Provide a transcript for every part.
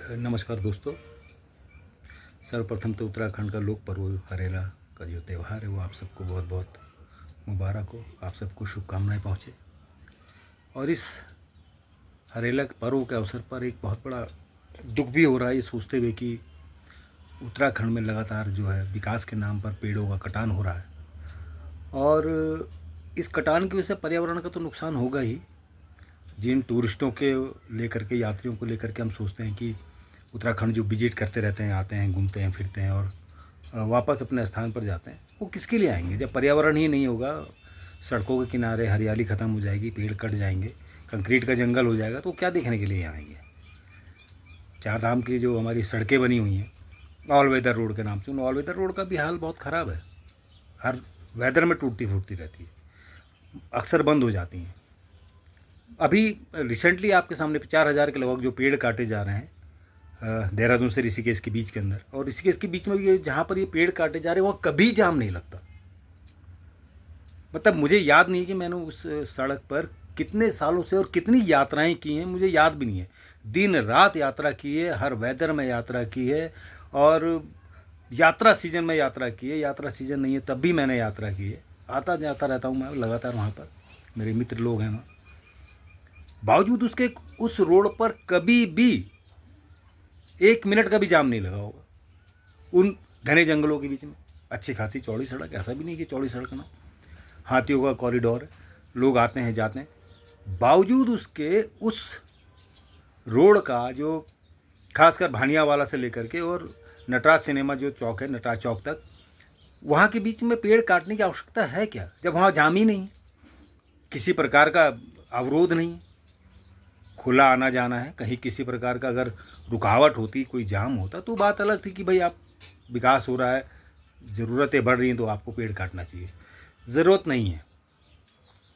नमस्कार दोस्तों। सर्वप्रथम तो उत्तराखंड का लोक पर्व हरेला का जो त्यौहार है वो आप सबको बहुत बहुत मुबारक हो। आप सबको शुभकामनाएं पहुँचे। और इस हरेला के पर्व के अवसर पर एक बहुत बड़ा दुख भी हो रहा है ये सोचते हुए कि उत्तराखंड में लगातार जो है विकास के नाम पर पेड़ों का कटान हो रहा है। और इस कटान की वजह से पर्यावरण का तो नुकसान होगा ही। जिन टूरिस्टों के लेकर के, यात्रियों को लेकर के हम सोचते हैं कि उत्तराखंड जो विजिट करते रहते हैं, आते हैं, घूमते हैं, फिरते हैं और वापस अपने स्थान पर जाते हैं, वो किसके लिए आएंगे जब पर्यावरण ही नहीं होगा। सड़कों के किनारे हरियाली ख़त्म हो जाएगी, पेड़ कट जाएंगे, कंक्रीट का जंगल हो जाएगा, तो क्या देखने के लिए आएंगे। चार धाम की जो हमारी सड़कें बनी हुई हैं ऑल वेदर रोड के नाम से, उन ऑल वेदर रोड का भी हाल बहुत ख़राब है। हर वेदर में टूटती फूटती रहती है, अक्सर बंद हो जाती हैं। अभी रिसेंटली आपके सामने 4,000 के लगभग जो पेड़ काटे जा रहे हैं देहरादून से ऋषिकेश के बीच के अंदर, और ऋषिकेश के बीच में भी जहाँ पर ये पेड़ काटे जा रहे हैं वहाँ कभी जाम नहीं लगता। मतलब मुझे याद नहीं कि मैंने उस सड़क पर कितने सालों से और कितनी यात्राएं की हैं, मुझे याद भी नहीं है। दिन रात यात्रा की है, हर वेदर में यात्रा की है, और यात्रा सीजन में यात्रा की है। यात्रा सीजन नहीं है तब भी मैंने यात्रा की है। आता जाता रहता हूँ मैं लगातार वहाँ पर, मेरे मित्र लोग हैं वहाँ। बावजूद उसके उस रोड पर कभी भी 1 मिनट का भी जाम नहीं लगा होगा। उन घने जंगलों के बीच में अच्छी खासी चौड़ी सड़क, ऐसा भी नहीं कि चौड़ी सड़क ना, हाथियों का कॉरिडोर है, लोग आते हैं जाते हैं। बावजूद उसके उस रोड का जो खासकर भानियावाला से लेकर के और नटराज सिनेमा जो चौक है, नटराज चौक तक, वहाँ के बीच में पेड़ काटने की आवश्यकता है क्या जब वहाँ जाम ही नहीं, किसी प्रकार का अवरोध नहीं, खुला आना जाना है। कहीं किसी प्रकार का अगर रुकावट होती, कोई जाम होता तो बात अलग थी कि भाई आप विकास हो रहा है, ज़रूरतें बढ़ रही हैं तो आपको पेड़ काटना चाहिए। ज़रूरत नहीं है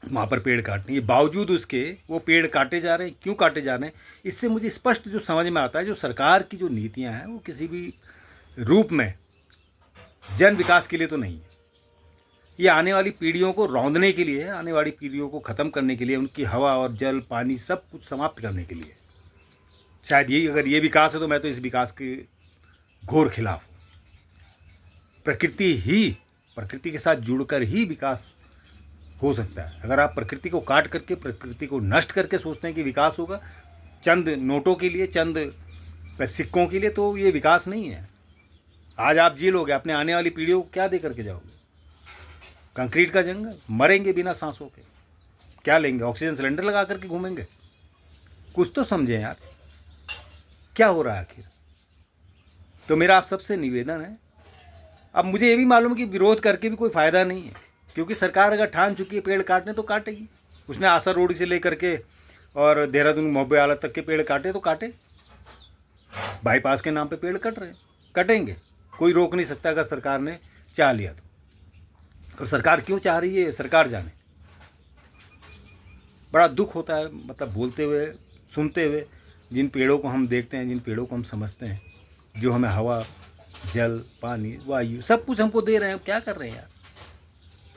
वहाँ पर पेड़ काटने के, बावजूद उसके वो पेड़ काटे जा रहे हैं। क्यों काटे जा रहे हैं, इससे मुझे स्पष्ट जो समझ में आता है, जो सरकार की जो नीतियाँ हैं वो किसी भी रूप में जन विकास के लिए तो नहीं है। ये आने वाली पीढ़ियों को रौंदने के लिए है, आने वाली पीढ़ियों को ख़त्म करने के लिए, उनकी हवा और जल पानी सब कुछ समाप्त करने के लिए। शायद यही अगर ये विकास है तो मैं तो इस विकास के घोर खिलाफ हूँ। प्रकृति के साथ जुड़कर ही विकास हो सकता है। अगर आप प्रकृति को काट करके, प्रकृति को नष्ट करके सोचते हैं कि विकास होगा चंद नोटों के लिए, चंद सिक्कों के लिए, तो ये विकास नहीं है। आज आप जी लोगे, अपने आने वाली पीढ़ियों को क्या दे करके जाओगे? कंक्रीट का जंगल, मरेंगे बिना सांसों के। क्या लेंगे? ऑक्सीजन सिलेंडर लगा करके घूमेंगे? कुछ तो समझें यार, क्या हो रहा है आखिर। तो मेरा आप सबसे निवेदन है, अब मुझे ये भी मालूम है कि विरोध करके भी कोई फ़ायदा नहीं है, क्योंकि सरकार अगर ठान चुकी है पेड़ काटने तो काटेगी। उसने आसर रोड से लेकर के और देहरादून मोहब्बे आला तक के पेड़ काटे तो काटे। बाईपास के नाम पे पेड़ कट रहे हैं, कटेंगे, कोई रोक नहीं सकता अगर सरकार ने चाह लिया तो। और सरकार क्यों चाह रही है सरकार जाने। बड़ा दुख होता है, मतलब बोलते हुए, सुनते हुए, जिन पेड़ों को हम देखते हैं, जिन पेड़ों को हम समझते हैं, जो हमें हवा, जल, पानी, वायु सब कुछ हमको दे रहे हैं, क्या कर रहे हैं यार?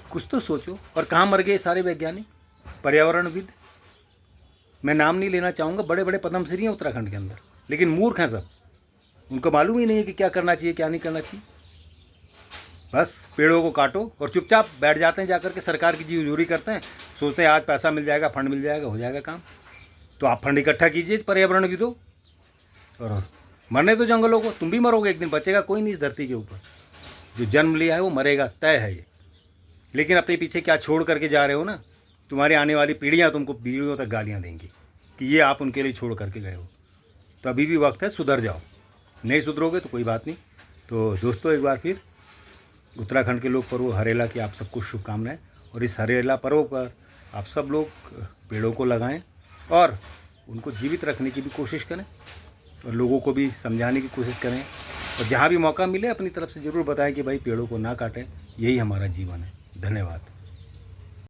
कुछ तो सोचो। और कहाँ मर गए सारे वैज्ञानिक, पर्यावरणविद? मैं नाम नहीं लेना चाहूँगा, बड़े बड़े पद्मश्री हैं उत्तराखंड के अंदर, लेकिन मूर्ख हैं सब। उनको मालूम ही नहीं है कि क्या करना चाहिए, क्या नहीं करना चाहिए। बस पेड़ों को काटो और चुपचाप बैठ जाते हैं, जाकर के सरकार की जी हजूरी करते हैं, सोचते हैं आज पैसा मिल जाएगा, फंड मिल जाएगा, हो जाएगा काम। तो आप फंड इकट्ठा कीजिए पर्यावरणविदों, और मरने दो जंगलों को। तुम भी मरोगे एक दिन, बचेगा कोई नहीं इस धरती के ऊपर। जो जन्म लिया है वो मरेगा, तय है ये। लेकिन अपने पीछे क्या छोड़ करके जा रहे हो ना, तुम्हारी आने वाली पीढ़ियाँ तुमको पीढ़ियों तक गालियाँ देंगी कि ये आप उनके लिए छोड़ करके गए हो। तो अभी भी वक्त है, सुधर जाओ। नहीं सुधरोगे तो कोई बात नहीं। तो दोस्तों, एक बार फिर उत्तराखंड के लोक पर्व हरेला की आप सबको शुभकामनाएं। और इस हरेला पर्व पर आप सब लोग पेड़ों को लगाएं और उनको जीवित रखने की भी कोशिश करें, और लोगों को भी समझाने की कोशिश करें। और जहाँ भी मौका मिले अपनी तरफ से ज़रूर बताएं कि भाई पेड़ों को ना काटें, यही हमारा जीवन है। धन्यवाद।